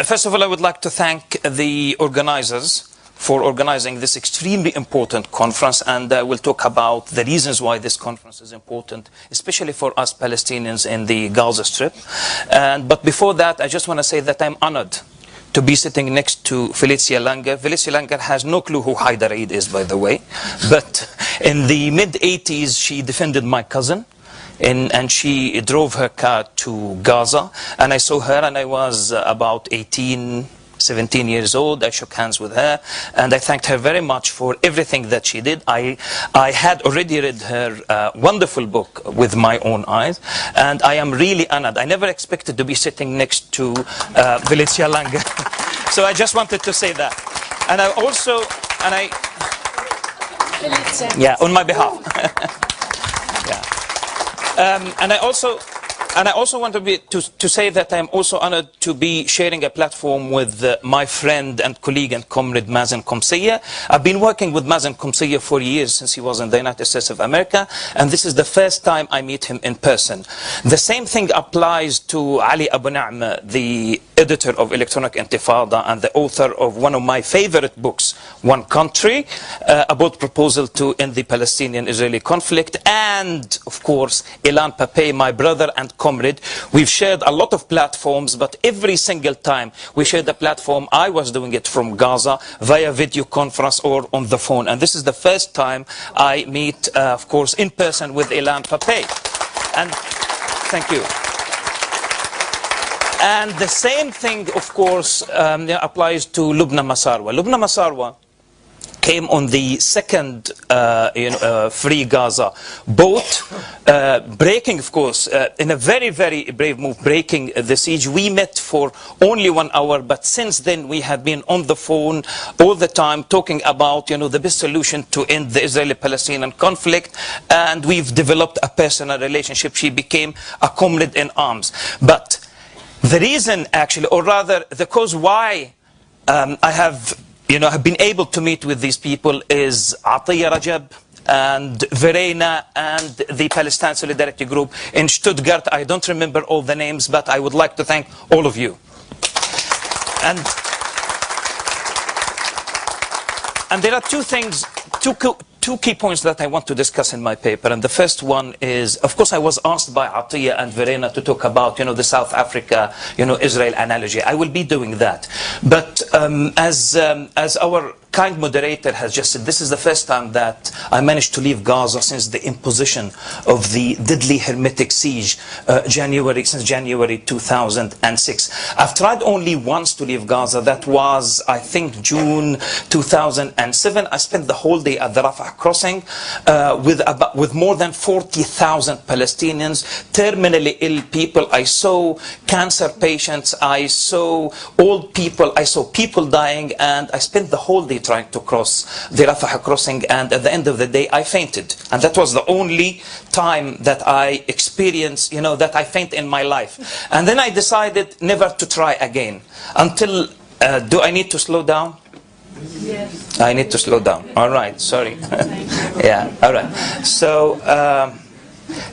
First of all, I would like to thank the organizers for organizing this extremely important conference, and we'll talk about the reasons why this conference is important, especially for us Palestinians in the Gaza Strip. But before that, I just want to say that I'm honored to be sitting next to Felicia Langer. Felicia Langer has no clue who Haidar Eid is, by the way. But in the mid-80s, she defended my cousin. And she drove her car to Gaza. And I saw her, and I was about 17 years old. I shook hands with her, and I thanked her very much for everything that she did. I had already read her wonderful book with my own eyes, and I am really honored. I never expected to be sitting next to Felicia Langer. So I just wanted to say that. And I also, yeah, on my behalf. Yeah. And I also want to say that I'm also honored to be sharing a platform with my friend and colleague and comrade Mazin Qumsiyeh. I've been working with Mazin Qumsiyeh for years, since he was in the United States of America, and this is the first time I meet him in person. The same thing applies to Ali Abu Na'ma, the editor of Electronic Intifada and the author of one of my favorite books, One Country, about proposal to end the Palestinian-Israeli conflict, and of course Ilan Pape, my brother and comrade. We've shared a lot of platforms, but every single time we shared a platform, I was doing it from Gaza via video conference or on the phone. And this is the first time I meet, of course, in person with Ilan Pape. And thank you. And the same thing, of course, applies to Lubna Masarwa. Lubna Masarwa came on the second Free Gaza boat, breaking, of course, in a very, very brave move, breaking the siege. We met for only 1 hour, but since then we have been on the phone all the time talking about, the best solution to end the Israeli-Palestinian conflict, and we've developed a personal relationship. She became a comrade in arms. But the reason, actually, or rather the cause why I have been able to meet with these people is Atiya Rajab and Verena and the Palestine Solidarity Group in Stuttgart. I don't remember all the names, but I would like to thank all of you. And there are two things, two key points that I want to discuss in my paper. And the first one is, of course, I was asked by Atiya and Verena to talk about, the South Africa, Israel analogy. I will be doing that. But as our kind moderator has just said, this is the first time that I managed to leave Gaza since the imposition of the deadly hermetic siege since January 2006. I've tried only once to leave Gaza. That was, I think, June 2007. I spent the whole day at the Rafah crossing with more than 40,000 Palestinians, terminally ill people. I saw cancer patients. I saw old people. I saw people dying, and I spent the whole day trying to cross the Rafah crossing, and at the end of the day I fainted. And that was the only time that I experienced, that I faint in my life. And then I decided never to try again until, do I need to slow down? Yes. I need to slow down. All right, sorry. Yeah, all right. So,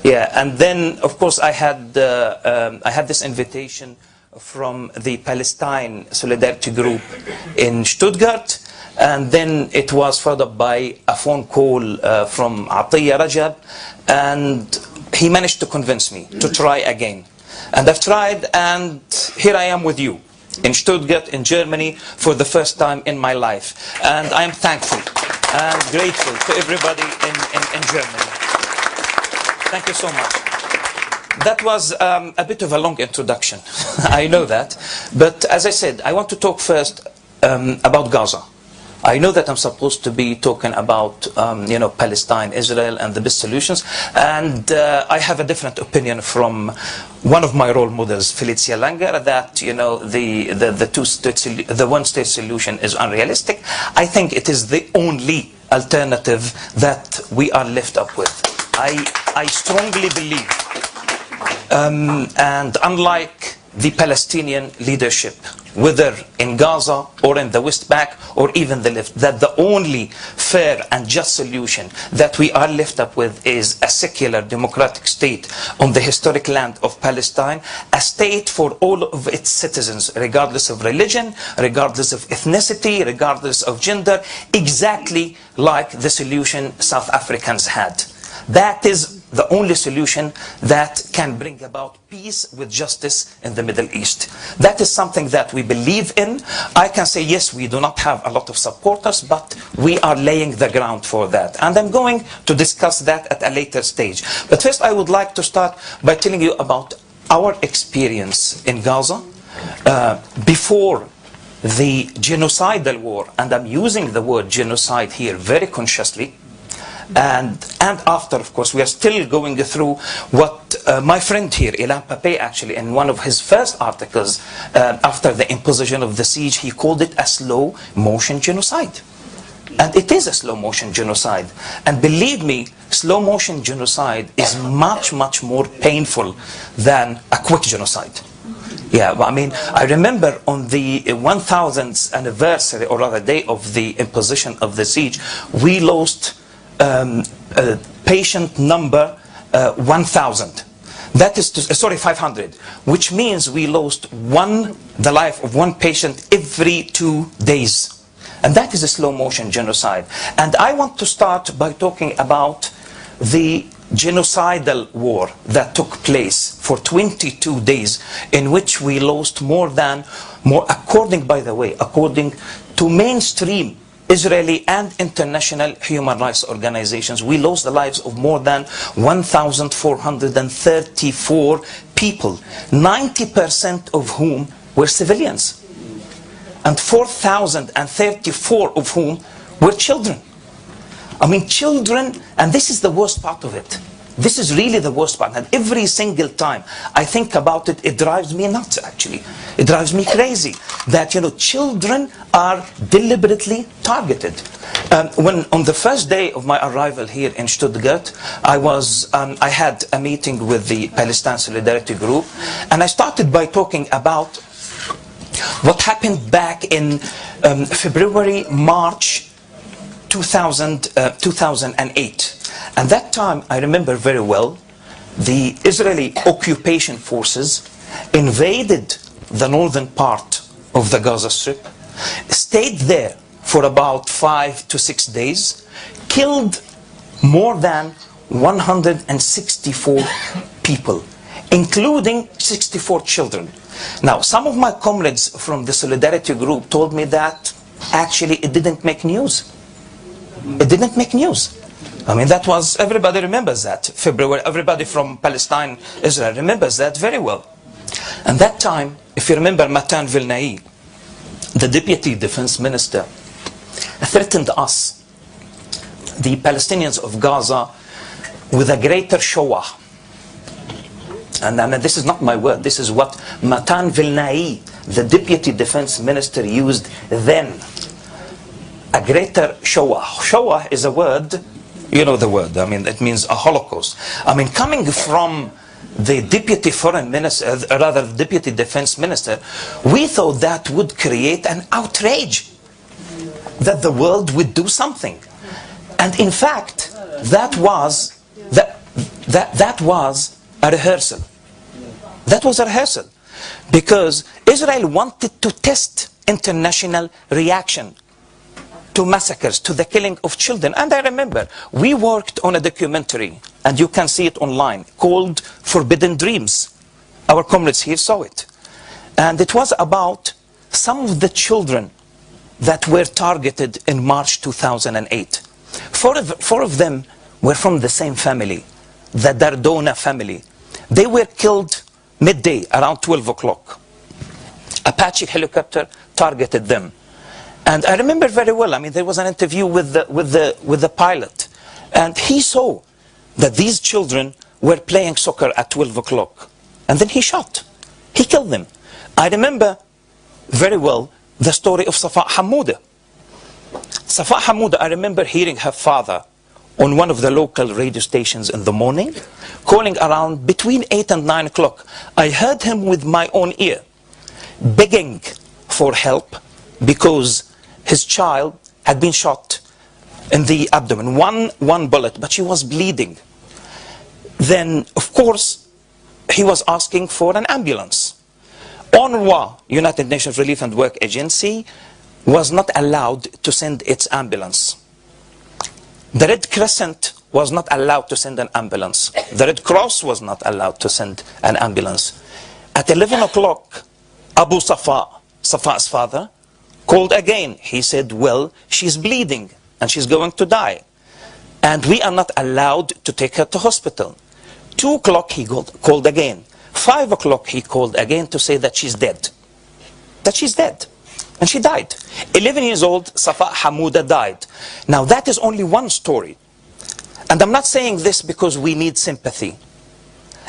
yeah, and then of course I had this invitation from the Palestine Solidarity Group in Stuttgart, and then it was followed up by a phone call from Atiya Rajab, and he managed to convince me to try again. And I've tried, and here I am with you in Stuttgart, in Germany, for the first time in my life. And I am thankful and grateful to everybody in Germany. Thank you so much. That was a bit of a long introduction. I know that. But as I said, I want to talk first about Gaza. I know that I'm supposed to be talking about, Palestine, Israel, and the best solutions. And I have a different opinion from one of my role models, Felicia Langer, that, the one-state solution is unrealistic. I think it is the only alternative that we are left up with. I strongly believe, and unlike the Palestinian leadership, whether in Gaza or in the West Bank or even the left, that the only fair and just solution that we are left up with is a secular democratic state on the historic land of Palestine, a state for all of its citizens, regardless of religion, regardless of ethnicity, regardless of gender, exactly like the solution South Africans had. That is the only solution that can bring about peace with justice in the Middle East. That is something that we believe in. I can say, yes, we do not have a lot of supporters, but we are laying the ground for that. And I'm going to discuss that at a later stage. But first, I would like to start by telling you about our experience in Gaza before the genocidal war. And I'm using the word genocide here very consciously. And after, of course, we are still going through what my friend here, Ilan Pape, actually, in one of his first articles, after the imposition of the siege, he called it a slow motion genocide. And it is a slow motion genocide. And believe me, slow motion genocide is much, much more painful than a quick genocide. Yeah, I mean, I remember on the 1000th anniversary, or rather day of the imposition of the siege, we lost patient number 1,000. That is, 500, which means we lost the life of one patient every 2 days. And that is a slow motion genocide. And I want to start by talking about the genocidal war that took place for 22 days, in which we lost according to mainstream Israeli and international human rights organizations, we lost the lives of more than 1,434 people, 90% of whom were civilians, and 4,034 of whom were children. I mean, children, and this is the worst part of it. This is really the worst part. And every single time I think about it, it drives me nuts, actually. It drives me crazy that, children are deliberately targeted. When on the first day of my arrival here in Stuttgart, I had a meeting with the Palestine Solidarity Group, and I started by talking about what happened back in February, March 2008. And that time, I remember very well, the Israeli occupation forces invaded the northern part of the Gaza Strip, stayed there for about 5 to 6 days, killed more than 164 people, including 64 children. Now, some of my comrades from the Solidarity Group told me that actually it didn't make news. It didn't make news. I mean, that was, everybody remembers that, February, everybody from Palestine, Israel remembers that very well. And that time, if you remember, Matan Vilnai, the deputy defense minister, threatened us, the Palestinians of Gaza, with a greater Shoah. And this is not my word, this is what Matan Vilnai, the deputy defense minister, used then. A greater Shoah. Shoah is a word, you know the word, I mean, it means a Holocaust. I mean, coming from the deputy foreign minister, rather deputy defense minister, we thought that would create an outrage, that the world would do something. And in fact, that was a rehearsal. That was a rehearsal. Because Israel wanted to test international reaction to massacres, to the killing of children. And I remember, we worked on a documentary, and you can see it online, called Forbidden Dreams. Our comrades here saw it. And it was about some of the children that were targeted in March 2008. Four of them were from the same family, the Dardona family. They were killed midday, around 12 o'clock. Apache helicopter targeted them. And I remember very well, I mean, there was an interview with the pilot. And he saw that these children were playing soccer at 12 o'clock. And then he shot. He killed them. I remember very well the story of Safa Hamouda. Safa Hamouda, I remember hearing her father on one of the local radio stations in the morning, calling around between 8 and 9 o'clock. I heard him with my own ear, begging for help because his child had been shot in the abdomen, one bullet, but she was bleeding. Then, of course, he was asking for an ambulance. UNRWA, United Nations Relief and Work Agency, was not allowed to send its ambulance. The Red Crescent was not allowed to send an ambulance. The Red Cross was not allowed to send an ambulance. At 11 o'clock, Abu Safa's father, called again. He said, well, she's bleeding and she's going to die. And we are not allowed to take her to hospital. 2 o'clock he called again. 5 o'clock he called again to say that she's dead. That she's dead. And she died. 11 years old, Safa Hamouda died. Now that is only one story. And I'm not saying this because we need sympathy.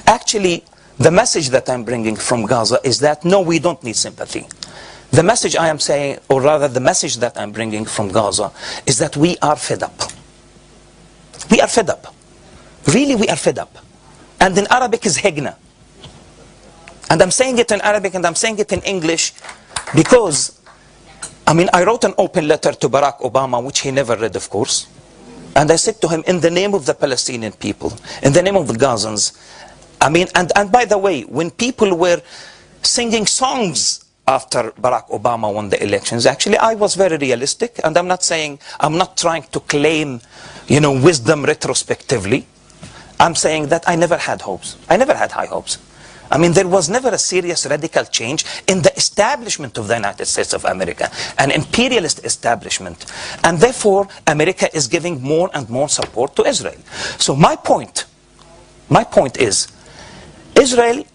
Actually, the message that I'm bringing from Gaza is that no, we don't need sympathy. The message I am saying, or rather the message that I'm bringing from Gaza, is that we are fed up. We are fed up. Really, we are fed up. And in Arabic is hegna. And I'm saying it in Arabic and I'm saying it in English because, I wrote an open letter to Barack Obama, which he never read, of course. And I said to him, in the name of the Palestinian people, in the name of the Gazans, and by the way, when people were singing songs after Barack Obama won the elections, actually I was very realistic, and I'm not trying to claim, wisdom retrospectively. I'm saying that I never had hopes. I never had high hopes. There was never a serious radical change in the establishment of the United States of America, an imperialist establishment. And therefore, America is giving more and more support to Israel. So my point is, Israel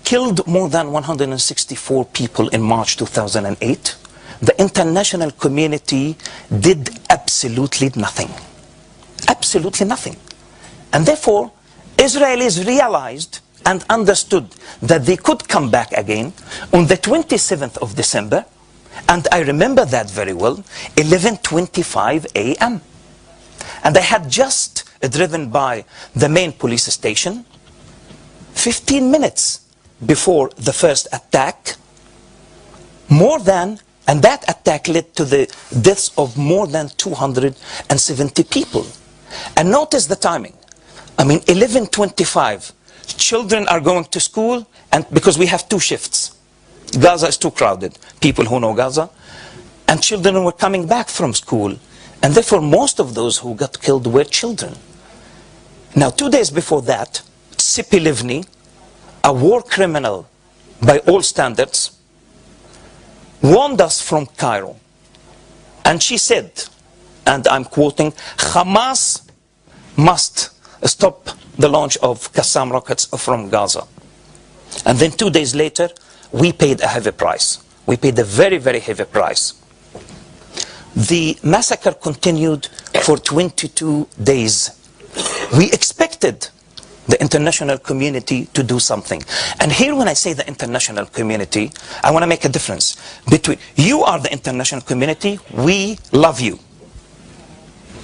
killed more than 164 people in March 2008. The international community did absolutely nothing. Absolutely nothing. And therefore, Israelis realized and understood that they could come back again on the 27th of December, and I remember that very well, 11:25 a.m. And I had just driven by the main police station 15 minutes before the first attack, and that attack led to the deaths of more than 270 people. And notice the timing. 11:25. Children are going to school, and because we have two shifts. Gaza is too crowded, people who know Gaza. And children were coming back from school. And therefore, most of those who got killed were children. Now, 2 days before that, Tzipi Livni, a war criminal by all standards, warned us from Cairo. And she said, and I'm quoting, Hamas must stop the launch of Qassam rockets from Gaza. And then 2 days later, we paid a heavy price. We paid a very, very heavy price. The massacre continued for 22 days. We expected the international community to do something. And here when I say the international community, I want to make a difference between, you are the international community, we love you.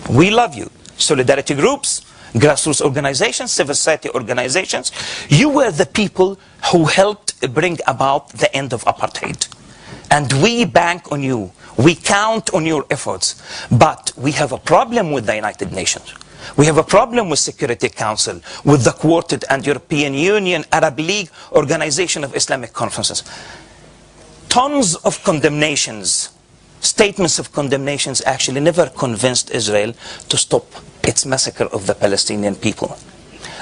We love you. Solidarity groups, grassroots organizations, civil society organizations, you were the people who helped bring about the end of apartheid. And we bank on you. We count on your efforts. But we have a problem with the United Nations. We have a problem with Security Council, with the Quartet and European Union, Arab League, Organization of Islamic Conferences. Tons of condemnations, statements of condemnations actually never convinced Israel to stop its massacre of the Palestinian people.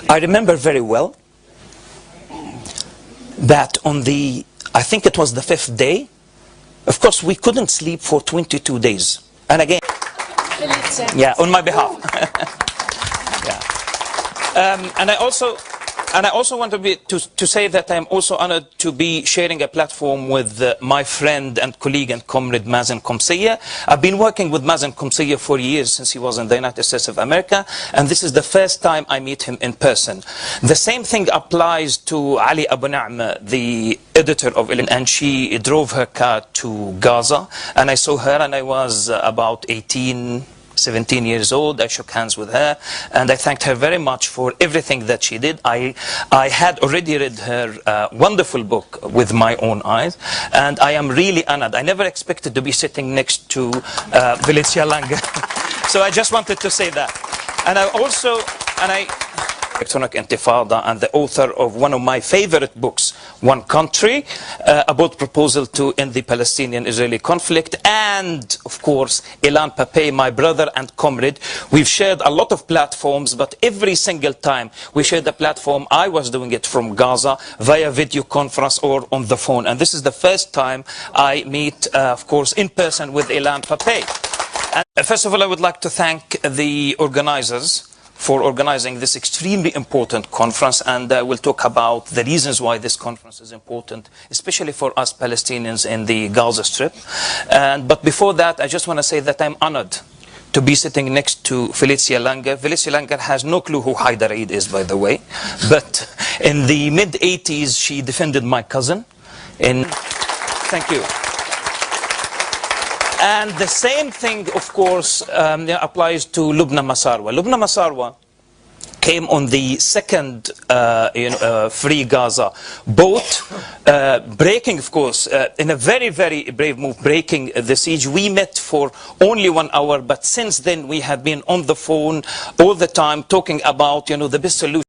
I remember very well that on the, I think it was the 5th day, of course we couldn't sleep for 22 days. And again, yeah, on my behalf. Yeah. And I also want to say that I'm also honored to be sharing a platform with my friend and colleague and comrade Mazin Qumsiyeh. I've been working with Mazin Qumsiyeh for years, since he was in the United States of America, and this is the first time I meet him in person. The same thing applies to Ali Abu Na'ma, the editor of Ilm, and she drove her car to Gaza, and I saw her, and I was about 18 17 years old. I shook hands with her, and I thanked her very much for everything that she did. I had already read her wonderful book with my own eyes, and I am really honored. I never expected to be sitting next to Felicia Lange. So I just wanted to say that. And I also, Electronic Intifada, and the author of one of my favorite books, One Country, about proposal to end the Palestinian-Israeli conflict, and of course Ilan Pappé, my brother and comrade. We've shared a lot of platforms, but every single time we shared a platform, I was doing it from Gaza via video conference or on the phone, and this is the first time I meet, of course, in person with Ilan Pappé. And first of all, I would like to thank the organizers for organizing this extremely important conference, and we'll talk about the reasons why this conference is important, especially for us Palestinians in the Gaza Strip. But before that, I just want to say that I'm honored to be sitting next to Felicia Lange. Felicia Lange has no clue who Haidar Eid is, by the way, but in the mid-80s, she defended my cousin. Thank you. And the same thing, of course, applies to Lubna Masarwa. Lubna Masarwa came on the second Free Gaza boat, breaking, of course, in a very, very brave move, breaking the siege. We met for only 1 hour, but since then we have been on the phone all the time talking about, the best solution.